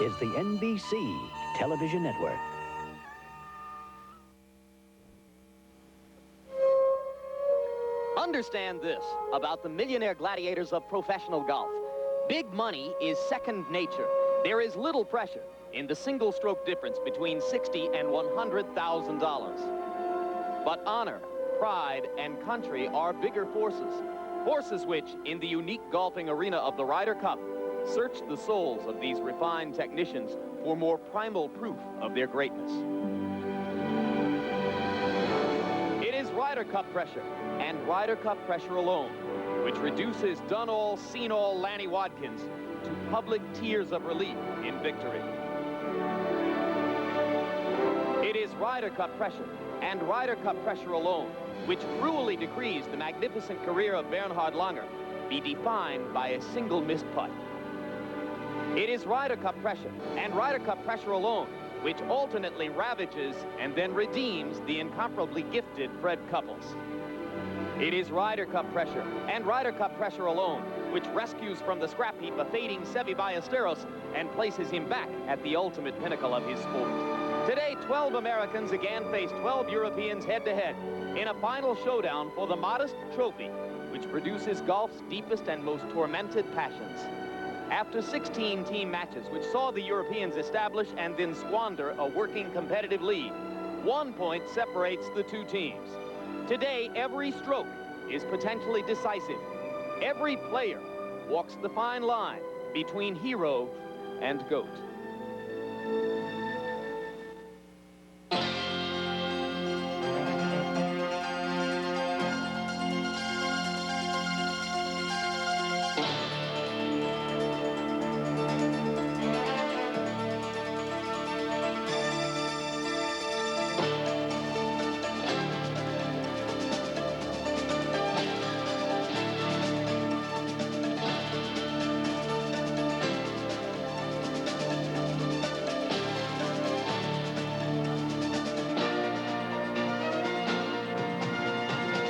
Is the NBC television network. Understand this about the millionaire gladiators of professional golf. Big money is second nature. There is little pressure in the single stroke difference between $60,000 and $100,000. But honor, pride, and country are bigger forces. Forces which, in the unique golfing arena of the Ryder Cup, search the souls of these refined technicians for more primal proof of their greatness. It is Ryder Cup pressure, and Ryder Cup pressure alone, which reduces done-all, seen-all Lanny Wadkins to public tears of relief in victory. It is Ryder Cup pressure, and Ryder Cup pressure alone, which cruelly decrees the magnificent career of Bernhard Langer be defined by a single missed putt. It is Ryder Cup pressure, and Ryder Cup pressure alone, which alternately ravages and then redeems the incomparably gifted Fred Couples. It is Ryder Cup pressure, and Ryder Cup pressure alone, which rescues from the scrap heap a fading Seve Ballesteros and places him back at the ultimate pinnacle of his sport. Today, 12 Americans again face 12 Europeans head-to-head in a final showdown for the modest trophy, which produces golf's deepest and most tormented passions. After 16 team matches, which saw the Europeans establish and then squander a working competitive lead, 1 point separates the two teams. Today, every stroke is potentially decisive. Every player walks the fine line between hero and GOAT.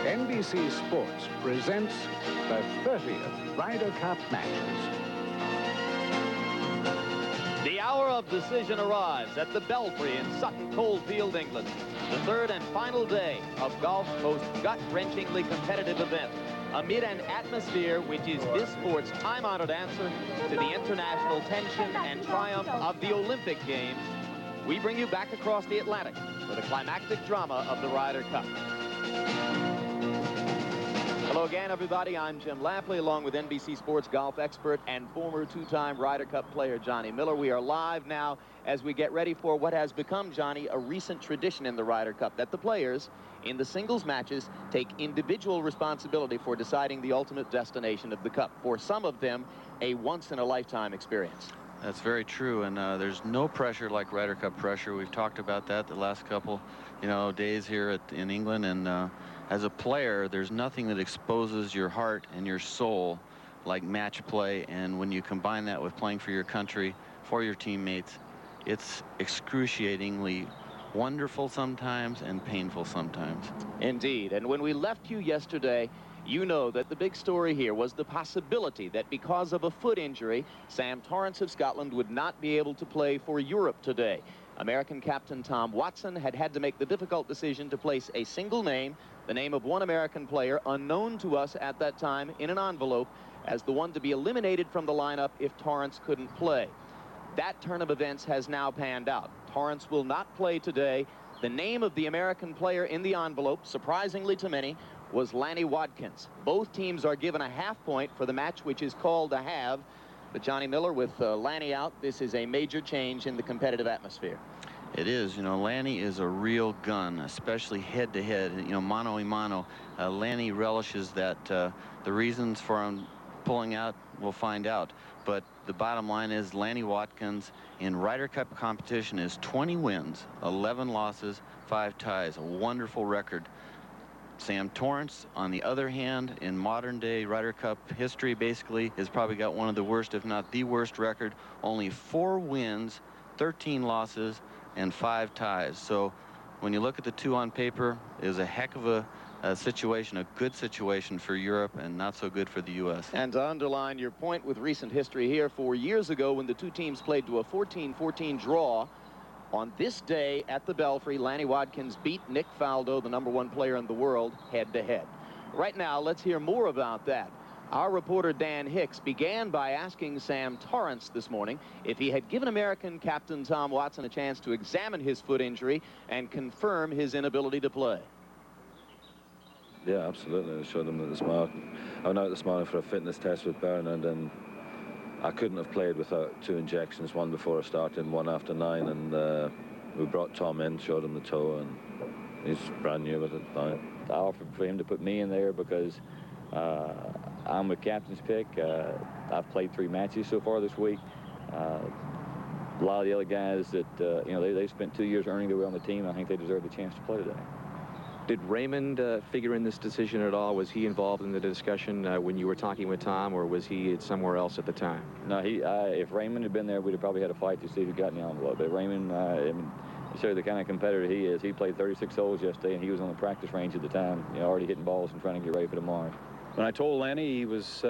NBC Sports presents the 30th Ryder Cup matches. The hour of decision arrives at the Belfry in Sutton Coldfield, England. The third and final day of golf's most gut-wrenchingly competitive event, amid an atmosphere which is this sport's time-honored answer to the international tension and triumph of the Olympic Games. We bring you back across the Atlantic for the climactic drama of the Ryder Cup. Hello again, everybody. I'm Jim Lampley, along with NBC Sports golf expert and former two-time Ryder Cup player Johnny Miller. We are live now as we get ready for what has become, Johnny, a recent tradition in the Ryder Cup, that the players in the singles matches take individual responsibility for deciding the ultimate destination of the Cup. For some of them, a once-in-a-lifetime experience. That's very true, and there's no pressure like Ryder Cup pressure. We've talked about that the last couple, days here in England, and as a player, there's nothing that exposes your heart and your soul like match play, and when you combine that with playing for your country, for your teammates, it's excruciatingly wonderful sometimes and painful sometimes. Indeed, and when we left you yesterday, you know that the big story here was the possibility that because of a foot injury, Sam Torrance of Scotland would not be able to play for Europe today. American captain Tom Watson had to make the difficult decision to place a single name, the name of one American player unknown to us at that time, in an envelope as the one to be eliminated from the lineup if Torrance couldn't play. That turn of events has now panned out. Torrance will not play today. The name of the American player in the envelope, surprisingly to many, was Lanny Wadkins. Both teams are given a half point for the match, which is called a halve. But Johnny Miller, with Lanny out, this is a major change in the competitive atmosphere. It is. Lanny is a real gun, especially head-to-head, mano a mano. Lanny relishes that. The reasons for him pulling out, we'll find out. But the bottom line is Lanny Wadkins in Ryder Cup competition is 20 wins, 11 losses, 5 ties, a wonderful record. Sam Torrance, on the other hand, in modern-day Ryder Cup history, basically, has probably got one of the worst, if not the worst record. Only 4 wins, 13 losses, and 5 ties. So when you look at the two on paper, it was a heck of a situation, a good situation for Europe and not so good for the U.S. And to underline your point with recent history here, 4 years ago when the two teams played to a 14-14 draw, on this day at the Belfry, Lanny Wadkins beat Nick Faldo, the #1 player in the world, head-to-head. Right now, let's hear more about that. Our reporter Dan Hicks began by asking Sam Torrance this morning if he had given American captain Tom Watson a chance to examine his foot injury and confirm his inability to play. Yeah, absolutely. I showed him that this morning. I went out this morning for a fitness test with Bernard, and I couldn't have played without 2 injections, one before I started and one after 9. And we brought Tom in, showed him the toe, and he's brand new with it. Fine. I offered for him to put me in there because I'm a captain's pick. I've played 3 matches so far this week. A lot of the other guys that, you know, they spent 2 years earning their way on the team. I think they deserve the chance to play today. Did Raymond figure in this decision at all? Was he involved in the discussion when you were talking with Tom, or was he somewhere else at the time? No, if Raymond had been there, we'd have probably had a fight to see who got in the envelope. But Raymond, I mean, show the kind of competitor he is. He played 36 holes yesterday, and he was on the practice range at the time, you know, already hitting balls and trying to get ready for tomorrow. When I told Lanny, he was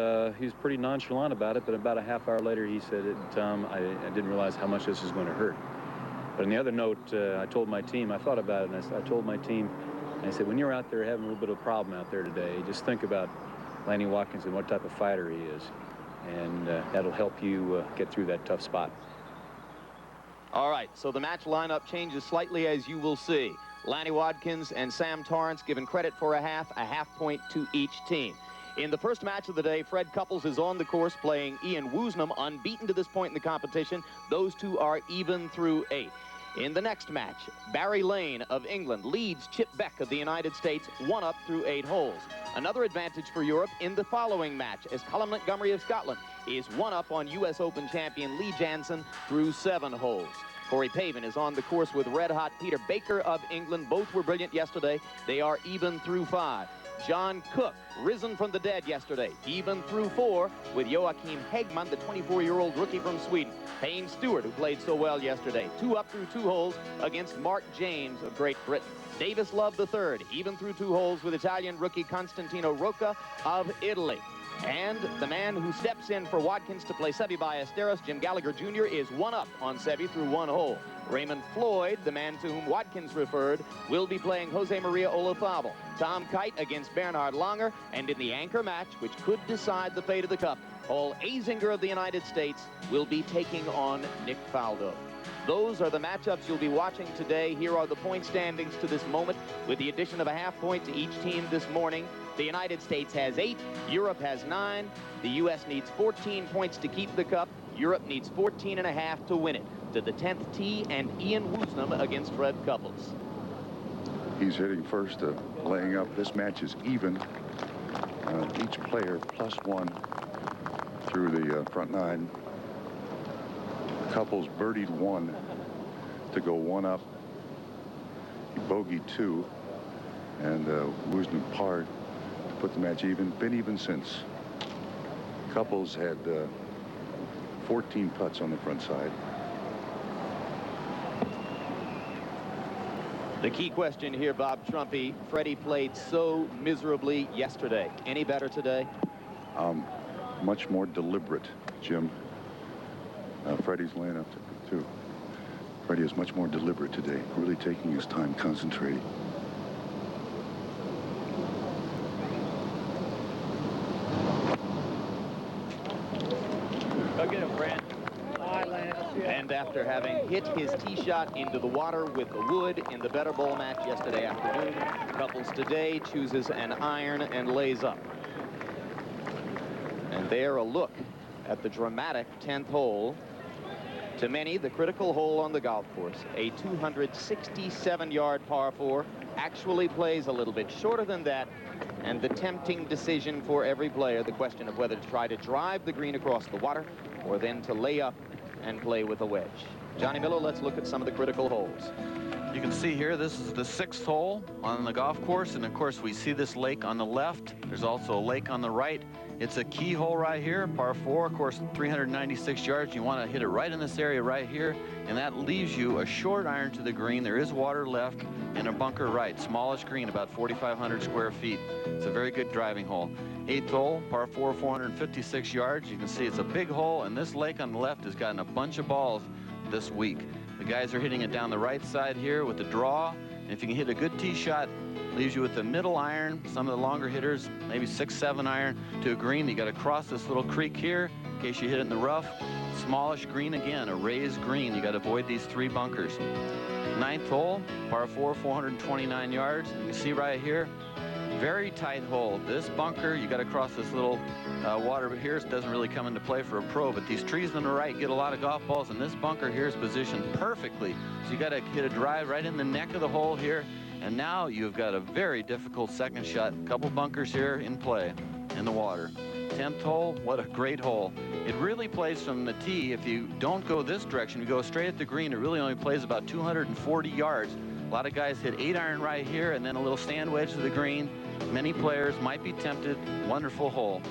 pretty nonchalant about it, but about a half hour later he said, Tom, I didn't realize how much this is going to hurt. But on the other note, I told my team, I thought about it, and I told my team, and I said, when you're out there having a little bit of a problem out there today, just think about Lanny Wadkins and what type of fighter he is, and that'll help you get through that tough spot. All right, so the match lineup changes slightly, as you will see. Lanny Wadkins and Sam Torrance given credit for a half point to each team. In the first match of the day, Fred Couples is on the course playing Ian Woosnam, unbeaten to this point in the competition. Those two are even through 8. In the next match, Barry Lane of England leads Chip Beck of the United States 1 up through 8 holes. Another advantage for Europe in the following match, as Colin Montgomery of Scotland is 1 up on U.S. Open champion Lee Janzen through 7 holes. Corey Pavin is on the course with red-hot Peter Baker of England. Both were brilliant yesterday. They are even through 5. John Cook, risen from the dead yesterday, even through 4 with Joachim Hegman, the 24-year-old rookie from Sweden. Payne Stewart, who played so well yesterday, 2 up through 2 holes against Mark James of Great Britain. Davis Love III, even through 2 holes with Italian rookie Constantino Rocca of Italy. And the man who steps in for Wadkins to play Seve Ballesteros, Jim Gallagher Jr., is 1 up on Seve through 1 hole. Raymond Floyd, the man to whom Wadkins referred, will be playing Jose Maria Olazabal. Tom Kite against Bernhard Langer, and in the anchor match, which could decide the fate of the Cup, Paul Azinger of the United States will be taking on Nick Faldo. Those are the matchups you'll be watching today. Here are the point standings to this moment, with the addition of a half point to each team this morning. The United States has 8, Europe has 9, the U.S. needs 14 points to keep the Cup, Europe needs 14.5 to win it. To the 10th tee, and Ian Woosnam against Fred Couples. He's hitting first, laying up. This match is even. Each player +1 through the front 9. Couples birdied 1 to go 1 up. He bogeyed 2, and Woosnam parred to put the match even. Been even since. Couples had 14 putts on the front side. The key question here, Bob Trumpy, Freddie played so miserably yesterday. Any better today? Much more deliberate, Jim. Freddie's laying up too. Freddie is much more deliberate today, really taking his time, concentrating. Go get him, Brad. And after having hit his tee shot into the water with the wood in the better ball match yesterday afternoon, Couples today chooses an iron and lays up. And there a look at the dramatic 10th hole. To many, the critical hole on the golf course, a 267-yard par 4, actually plays a little bit shorter than that, and the tempting decision for every player, the question of whether to try to drive the green across the water or then to lay up and play with a wedge. Johnny Miller, let's look at some of the critical holes. You can see here, this is the 6th hole on the golf course, and of course we see this lake on the left. There's also a lake on the right. It's a key hole right here, par 4, of course, 396 yards. You want to hit it right in this area right here, and that leaves you a short iron to the green. There is water left and a bunker right. Smallish green, about 4,500 square feet. It's a very good driving hole. 8th hole, par 4, 456 yards. You can see it's a big hole, and this lake on the left has gotten a bunch of balls this week. The guys are hitting it down the right side here with the draw. And if you can hit a good tee shot, leaves you with the middle iron. Some of the longer hitters, maybe 6-7 iron to a green. You got to cross this little creek here in case you hit it in the rough. Smallish green again, a raised green. You got to avoid these 3 bunkers. 9th hole, par 4, 429 yards. You can see right here, very tight hole. This bunker, you got to cross this little water here. It doesn't really come into play for a pro, but these trees on the right get a lot of golf balls, and this bunker here is positioned perfectly. So you got to hit a drive right in the neck of the hole here, and now you've got a very difficult second shot. A couple bunkers here in play in the water. 10th hole, what a great hole. It really plays from the tee. If you don't go this direction, you go straight at the green, it really only plays about 240 yards. A lot of guys hit 8 iron right here and then a little stand wedge to the green. Many players might be tempted. Wonderful hole.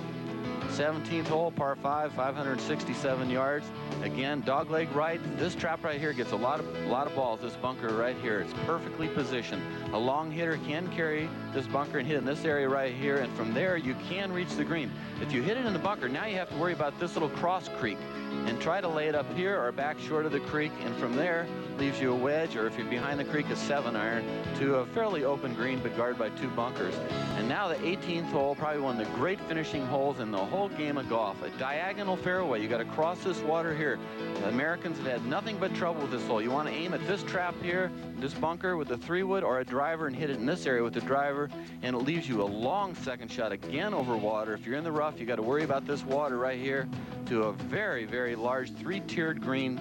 17th hole, par 5, 567 yards. Again, dogleg right. This trap right here gets a lot of balls. This bunker right here, it's perfectly positioned. A long hitter can carry this bunker and hit in this area right here, and from there you can reach the green. If you hit it in the bunker, now you have to worry about this little cross creek and try to lay it up here or back short of the creek, and from there leaves you a wedge, or if you're behind the creek, a 7 iron to a fairly open green but guarded by 2 bunkers. And now the 18th hole, probably one of the great finishing holes in the whole game of golf. A diagonal fairway. You got to cross this water here. The Americans have had nothing but trouble with this hole. You want to aim at this trap here, this bunker with a 3-wood or a driver, and hit it in this area with the driver, and it leaves you a long second shot again over water. If you're in the rough, you got to worry about this water right here to a very, very large 3-tiered green.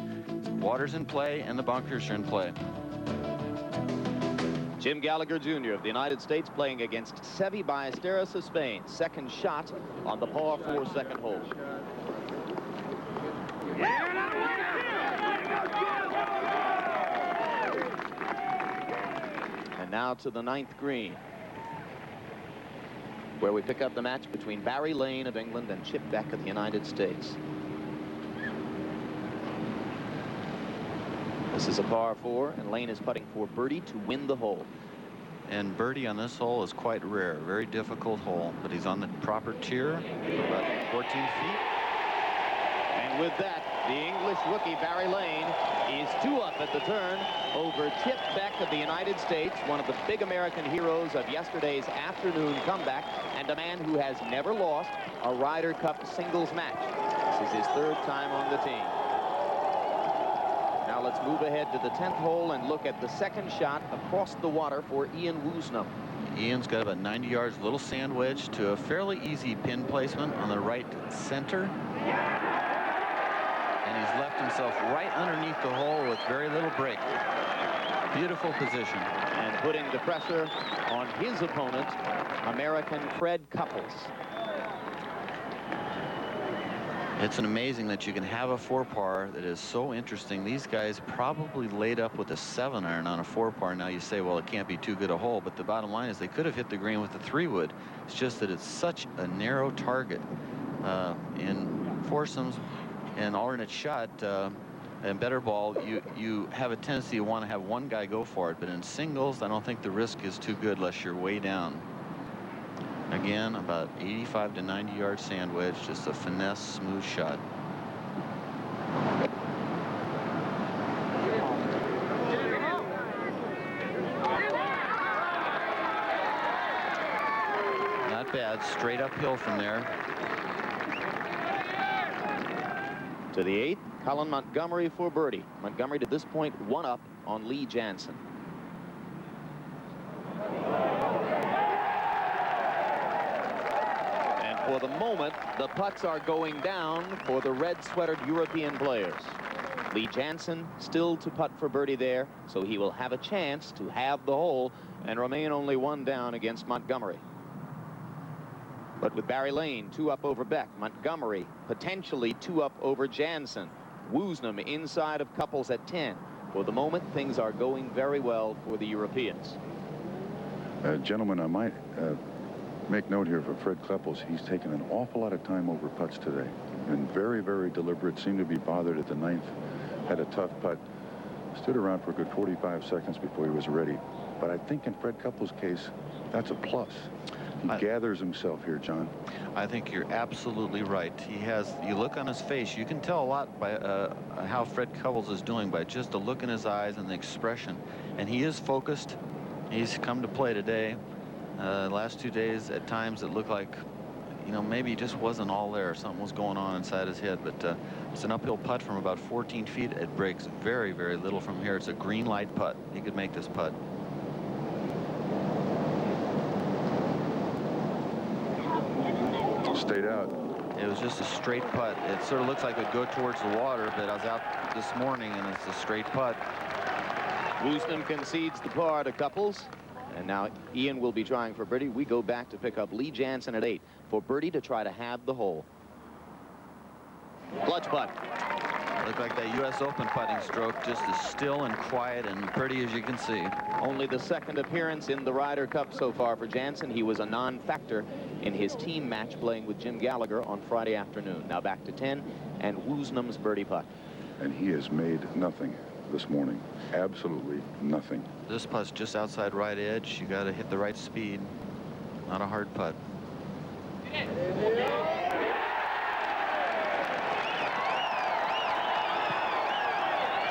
Water's in play and the bunkers are in play. Jim Gallagher Jr. of the United States playing against Seve Ballesteros of Spain. Second shot on the par 4 second hole. And now to the 9th green, where we pick up the match between Barry Lane of England and Chip Beck of the United States. This is a par 4, and Lane is putting for birdie to win the hole. And birdie on this hole is quite rare. Very difficult hole, but he's on the proper tier for about 14 feet. And with that, the English rookie Barry Lane is 2 up at the turn over Chip Beck of the United States, one of the big American heroes of yesterday's afternoon comeback, and a man who has never lost a Ryder Cup singles match. This is his 3rd time on the team. Now let's move ahead to the 10th hole and look at the second shot across the water for Ian Woosnam. Ian's got about 90 yards, little sand wedge to a fairly easy pin placement on the right center. And he's left himself right underneath the hole with very little break. Beautiful position. And putting the pressure on his opponent, American Fred Couples. It's an amazing that you can have a 4-par that is so interesting. These guys probably laid up with a 7 iron on a 4-par. Now you say, well, it can't be too good a hole, but the bottom line is they could have hit the green with a 3-wood. It's just that it's such a narrow target. In foursomes and alternate shot and better ball, you have a tendency to want to have one guy go for it, but in singles, I don't think the risk is too good unless you're way down. Again, about 85 to 90 yard sand wedge, just a finesse, smooth shot. Not bad, straight uphill from there. To the 8th, Colin Montgomery for birdie. Montgomery to this point 1 up on Lee Janzen. For the moment, the putts are going down for the red-sweatered European players. Lee Janzen still to putt for birdie there, so he will have a chance to have the hole and remain only 1 down against Montgomery. But with Barry Lane 2 up over Beck, Montgomery potentially 2 up over Janzen, Woosnam inside of Couples at 10. For the moment, things are going very well for the Europeans. Gentlemen, I might make note here for Fred Kleppels. He's taken an awful lot of time over putts today. Been very, very deliberate. Seemed to be bothered at the ninth. Had a tough putt. Stood around for a good 45 seconds before he was ready. But I think in Fred Kleppels' case, that's a plus. He gathers himself here, John. I think you're absolutely right. He has, you look on his face, you can tell a lot by how Fred Kleppels is doing by just the look in his eyes and the expression. And he is focused. He's come to play today. Last 2 days, at times, it looked like, you know, maybe he just wasn't all there. Something was going on inside his head. But it's an uphill putt from about 14 feet. It breaks very, very little from here. It's a green light putt. He could make this putt. Stayed out. It was just a straight putt. It sort of looks like it would go towards the water, but I was out this morning, and it's a straight putt. Woosnam concedes the par to Couples. And now Ian will be trying for birdie. We go back to pick up Lee Janzen at 8 for birdie to try to have the hole. Clutch putt. Looked like that U.S. Open putting stroke, just as still and quiet and pretty as you can see. Only the second appearance in the Ryder Cup so far for Janzen. He was a non-factor in his team match playing with Jim Gallagher on Friday afternoon. Now back to 10 and Woosnam's birdie putt. And he has made nothing this morning. Absolutely nothing. This putt's just outside right edge. You got to hit the right speed. Not a hard putt.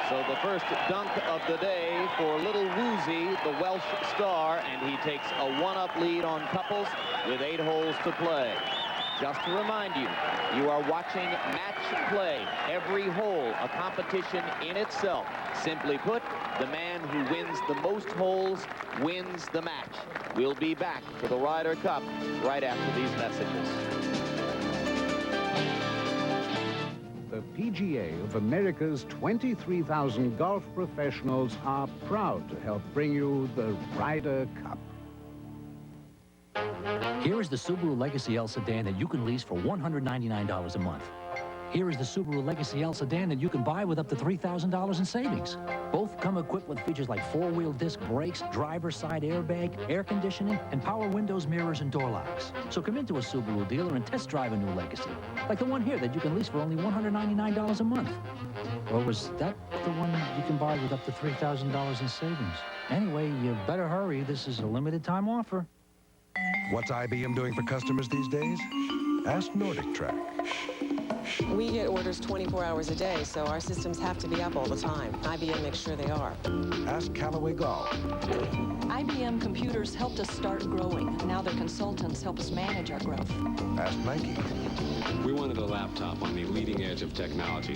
So the first dunk of the day for little Woozy, the Welsh star, and he takes a one-up lead on Couples with 8 holes to play. Just to remind you, you are watching match play. Every hole a competition in itself. Simply put, the man who wins the most holes wins the match. We'll be back for the Ryder Cup right after these messages. The PGA of America's 23,000 golf professionals are proud to help bring you the Ryder Cup. Here is the Subaru Legacy L sedan that you can lease for $199 a month. Here is the Subaru Legacy L sedan that you can buy with up to $3,000 in savings. Both come equipped with features like 4-wheel disc brakes, driver's side airbag, air conditioning, and power windows, mirrors, and door locks. So come into a Subaru dealer and test drive a new Legacy, like the one here that you can lease for only $199 a month. Or was that the one you can buy with up to $3,000 in savings? Anyway, you better hurry. This is a limited time offer. What's IBM doing for customers these days? Ask Nordic Track. We get orders 24 hours a day, so our systems have to be up all the time. IBM makes sure they are. Ask Callaway Golf. IBM computers helped us start growing. Now their consultants help us manage our growth. Ask Nike. We wanted a laptop on the leading edge of technology.